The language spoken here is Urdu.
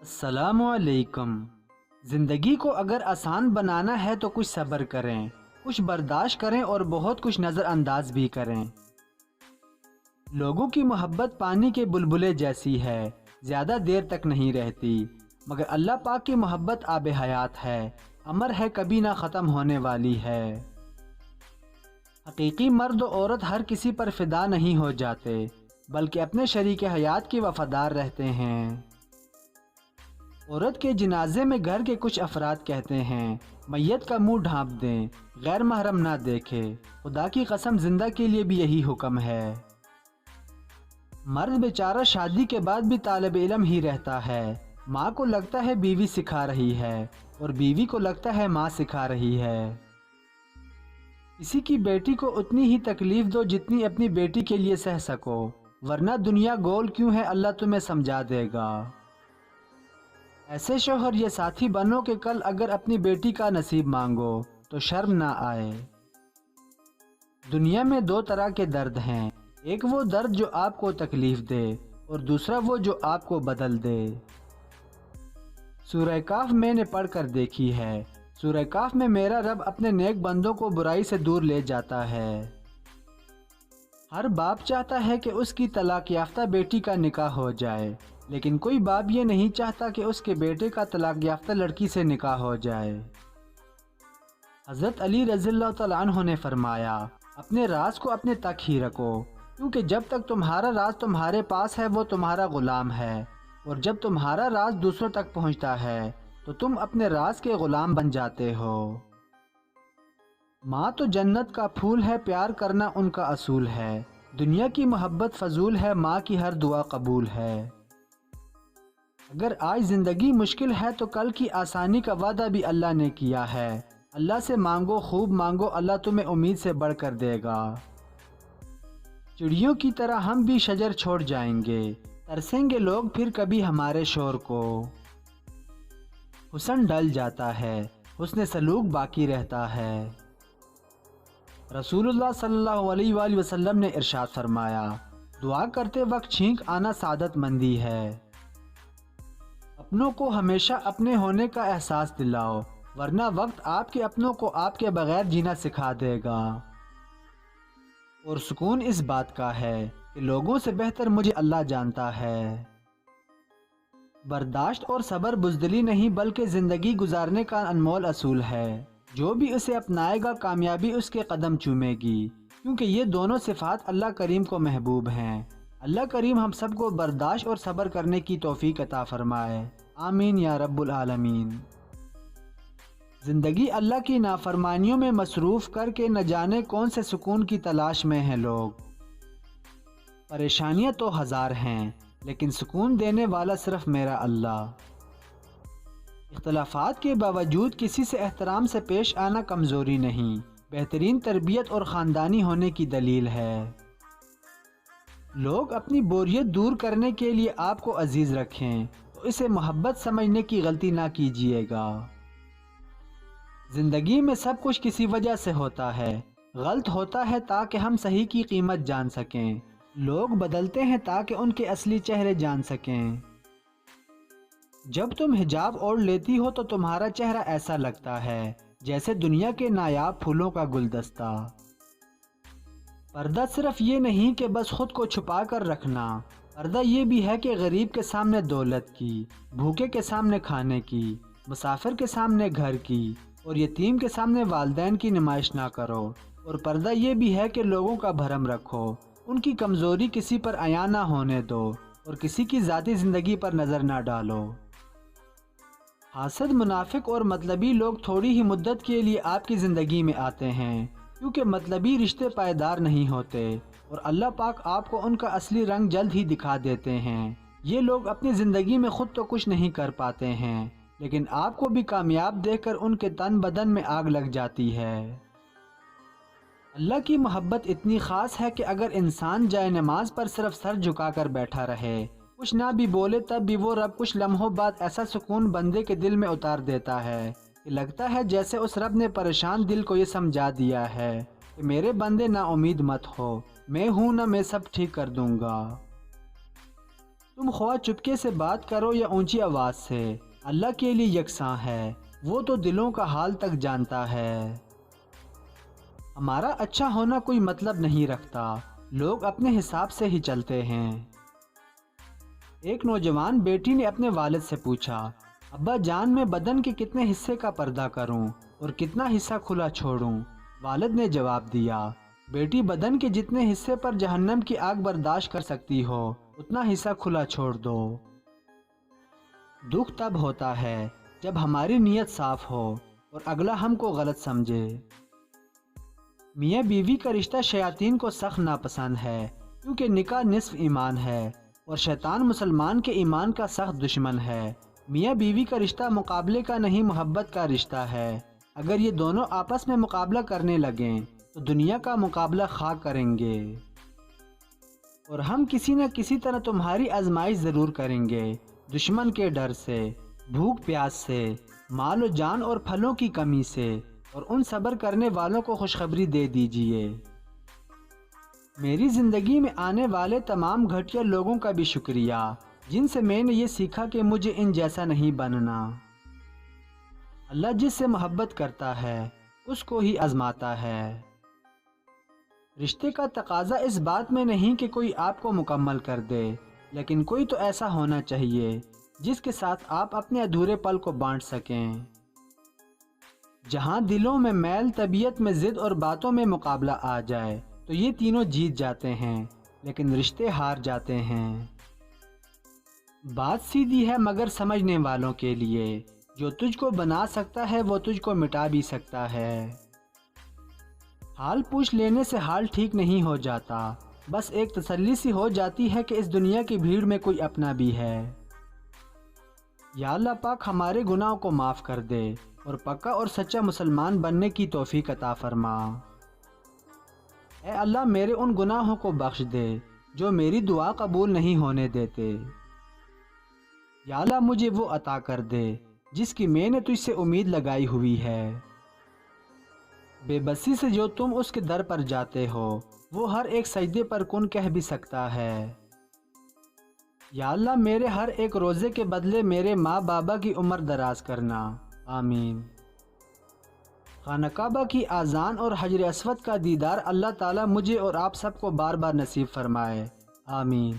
السلام علیکم۔ زندگی کو اگر آسان بنانا ہے تو کچھ صبر کریں، کچھ برداشت کریں اور بہت کچھ نظر انداز بھی کریں۔ لوگوں کی محبت پانی کے بلبلے جیسی ہے، زیادہ دیر تک نہیں رہتی، مگر اللہ پاک کی محبت آب حیات ہے، امر ہے، کبھی نہ ختم ہونے والی ہے۔ حقیقی مرد و عورت ہر کسی پر فدا نہیں ہو جاتے، بلکہ اپنے شریک حیات کی وفادار رہتے ہیں۔ عورت کے جنازے میں گھر کے کچھ افراد کہتے ہیں، میت کا منہ ڈھانپ دیں، غیر محرم نہ دیکھے، خدا کی قسم زندہ کے لیے بھی یہی حکم ہے۔ مرد بیچارہ شادی کے بعد بھی طالب علم ہی رہتا ہے، ماں کو لگتا ہے بیوی سکھا رہی ہے اور بیوی کو لگتا ہے ماں سکھا رہی ہے۔ کسی کی بیٹی کو اتنی ہی تکلیف دو جتنی اپنی بیٹی کے لیے سہ سکو، ورنہ دنیا گول کیوں ہے اللہ تمہیں سمجھا دے گا۔ ایسے شوہر یا ساتھی بنو کہ کل اگر اپنی بیٹی کا نصیب مانگو تو شرم نہ آئے۔ دنیا میں دو طرح کے درد ہیں، ایک وہ درد جو آپ کو تکلیف دے اور دوسرا وہ جو آپ کو بدل دے۔ سورہ کہف میں نے پڑھ کر دیکھی ہے۔ سورہ کہف میں میرا رب اپنے نیک بندوں کو برائی سے دور لے جاتا ہے۔ ہر باپ چاہتا ہے کہ اس کی طلاق یافتہ بیٹی کا نکاح ہو جائے، لیکن کوئی باپ یہ نہیں چاہتا کہ اس کے بیٹے کا طلاق یافتہ لڑکی سے نکاح ہو جائے۔ حضرت علی رضی اللہ تعالیٰ عنہ نے فرمایا، اپنے راز کو اپنے تک ہی رکھو، کیونکہ جب تک تمہارا راز تمہارے پاس ہے وہ تمہارا غلام ہے، اور جب تمہارا راز دوسروں تک پہنچتا ہے تو تم اپنے راز کے غلام بن جاتے ہو۔ ماں تو جنت کا پھول ہے، پیار کرنا ان کا اصول ہے، دنیا کی محبت فضول ہے، ماں کی ہر دعا قبول ہے۔ اگر آج زندگی مشکل ہے تو کل کی آسانی کا وعدہ بھی اللہ نے کیا ہے۔ اللہ سے مانگو، خوب مانگو، اللہ تمہیں امید سے بڑھ کر دے گا۔ چڑیوں کی طرح ہم بھی شجر چھوڑ جائیں گے، ترسیں گے لوگ پھر کبھی ہمارے شور کو۔ حسن ڈل جاتا ہے، حسن سلوک باقی رہتا ہے۔ رسول اللہ صلی اللہ علیہ وآلہ وسلم نے ارشاد فرمایا، دعا کرتے وقت چھینک آنا سعادت مندی ہے۔ اپنوں کو ہمیشہ اپنے ہونے کا احساس دلاؤ، ورنہ وقت آپ کے اپنوں کو آپ کے بغیر جینا سکھا دے گا۔ اور سکون اس بات کا ہے کہ لوگوں سے بہتر مجھے اللہ جانتا ہے۔ برداشت اور صبر بزدلی نہیں بلکہ زندگی گزارنے کا انمول اصول ہے، جو بھی اسے اپنائے گا کامیابی اس کے قدم چومے گی، کیونکہ یہ دونوں صفات اللہ کریم کو محبوب ہیں۔ اللہ کریم ہم سب کو برداشت اور صبر کرنے کی توفیق عطا فرمائے، آمین یا رب العالمین۔ زندگی اللہ کی نافرمانیوں میں مصروف کر کے نہ جانے کون سے سکون کی تلاش میں ہیں لوگ۔ پریشانیاں تو ہزار ہیں لیکن سکون دینے والا صرف میرا اللہ۔ اختلافات کے باوجود کسی سے احترام سے پیش آنا کمزوری نہیں، بہترین تربیت اور خاندانی ہونے کی دلیل ہے۔ لوگ اپنی بوریت دور کرنے کے لیے آپ کو عزیز رکھیں تو اسے محبت سمجھنے کی غلطی نہ کیجیے گا۔ زندگی میں سب کچھ کسی وجہ سے ہوتا ہے، غلط ہوتا ہے تاکہ ہم صحیح کی قیمت جان سکیں، لوگ بدلتے ہیں تاکہ ان کے اصلی چہرے جان سکیں۔ جب تم حجاب اوڑھ لیتی ہو تو تمہارا چہرہ ایسا لگتا ہے جیسے دنیا کے نایاب پھولوں کا گلدستہ۔ پردہ صرف یہ نہیں کہ بس خود کو چھپا کر رکھنا، پردہ یہ بھی ہے کہ غریب کے سامنے دولت کی، بھوکے کے سامنے کھانے کی، مسافر کے سامنے گھر کی اور یتیم کے سامنے والدین کی نمائش نہ کرو۔ اور پردہ یہ بھی ہے کہ لوگوں کا بھرم رکھو، ان کی کمزوری کسی پر عیاں نہ ہونے دو اور کسی کی ذاتی زندگی پر نظر نہ ڈالو۔ حاسد، منافق اور مطلبی لوگ تھوڑی ہی مدت کے لیے آپ کی زندگی میں آتے ہیں، کیونکہ مطلبی رشتے پائیدار نہیں ہوتے اور اللہ پاک آپ کو ان کا اصلی رنگ جلد ہی دکھا دیتے ہیں۔ یہ لوگ اپنی زندگی میں خود تو کچھ نہیں کر پاتے ہیں، لیکن آپ کو بھی کامیاب دیکھ کر ان کے تن بدن میں آگ لگ جاتی ہے۔ اللہ کی محبت اتنی خاص ہے کہ اگر انسان جائے نماز پر صرف سر جھکا کر بیٹھا رہے، کچھ نہ بھی بولے، تب بھی وہ رب کچھ لمحوں بعد ایسا سکون بندے کے دل میں اتار دیتا ہے کہ لگتا ہے جیسے اس رب نے پریشان دل کو یہ سمجھا دیا ہے کہ میرے بندے نا امید مت ہو، میں ہوں نا، میں سب ٹھیک کر دوں گا۔ تم خواہ چپکے سے بات کرو یا اونچی آواز سے، اللہ کے لیے یکساں ہے، وہ تو دلوں کا حال تک جانتا ہے۔ ہمارا اچھا ہونا کوئی مطلب نہیں رکھتا، لوگ اپنے حساب سے ہی چلتے ہیں۔ ایک نوجوان بیٹی نے اپنے والد سے پوچھا، ابا جان میں بدن کے کتنے حصے کا پردہ کروں اور کتنا حصہ کھلا چھوڑوں؟ والد نے جواب دیا، بیٹی بدن کے جتنے حصے پر جہنم کی آگ برداشت کر سکتی ہو اتنا حصہ کھلا چھوڑ دو۔ دکھ تب ہوتا ہے جب ہماری نیت صاف ہو اور اگلا ہم کو غلط سمجھے۔ میاں بیوی کا رشتہ شیاطین کو سخت ناپسند ہے، کیونکہ نکاح نصف ایمان ہے اور شیطان مسلمان کے ایمان کا سخت دشمن ہے۔ میاں بیوی کا رشتہ مقابلے کا نہیں، محبت کا رشتہ ہے۔ اگر یہ دونوں آپس میں مقابلہ کرنے لگیں تو دنیا کا مقابلہ خاک کریں گے، اور ہم کسی نہ کسی طرح تمہاری آزمائش ضرور کریں گے، دشمن کے ڈر سے، بھوک پیاس سے، مال و جان اور پھلوں کی کمی سے، اور ان صبر کرنے والوں کو خوشخبری دے دیجئے۔ میری زندگی میں آنے والے تمام گھٹیا لوگوں کا بھی شکریہ، جن سے میں نے یہ سیکھا کہ مجھے ان جیسا نہیں بننا۔ اللہ جس سے محبت کرتا ہے اس کو ہی آزماتا ہے۔ رشتے کا تقاضا اس بات میں نہیں کہ کوئی آپ کو مکمل کر دے، لیکن کوئی تو ایسا ہونا چاہیے جس کے ساتھ آپ اپنے ادھورے پل کو بانٹ سکیں۔ جہاں دلوں میں میل، طبیعت میں ضد اور باتوں میں مقابلہ آ جائے تو یہ تینوں جیت جاتے ہیں، لیکن رشتے ہار جاتے ہیں۔ بات سیدھی ہے مگر سمجھنے والوں کے لیے، جو تجھ کو بنا سکتا ہے وہ تجھ کو مٹا بھی سکتا ہے۔ حال پوچھ لینے سے حال ٹھیک نہیں ہو جاتا، بس ایک تسلی سی ہو جاتی ہے کہ اس دنیا کی بھیڑ میں کوئی اپنا بھی ہے۔ یا اللہ پاک ہمارے گناہوں کو معاف کر دے اور پکا اور سچا مسلمان بننے کی توفیق عطا فرما۔ اے اللہ میرے ان گناہوں کو بخش دے جو میری دعا قبول نہیں ہونے دیتے۔ یا اللہ مجھے وہ عطا کر دے جس کی میں نے تجھ سے امید لگائی ہوئی ہے۔ بے بسی سے جو تم اس کے در پر جاتے ہو وہ ہر ایک سجدے پر کن کہہ بھی سکتا ہے۔ یا اللہ میرے ہر ایک روزے کے بدلے میرے ماں بابا کی عمر دراز کرنا، آمین۔ خانہ کعبہ کی اذان اور حجر اسود کا دیدار اللہ تعالیٰ مجھے اور آپ سب کو بار بار نصیب فرمائے، آمین۔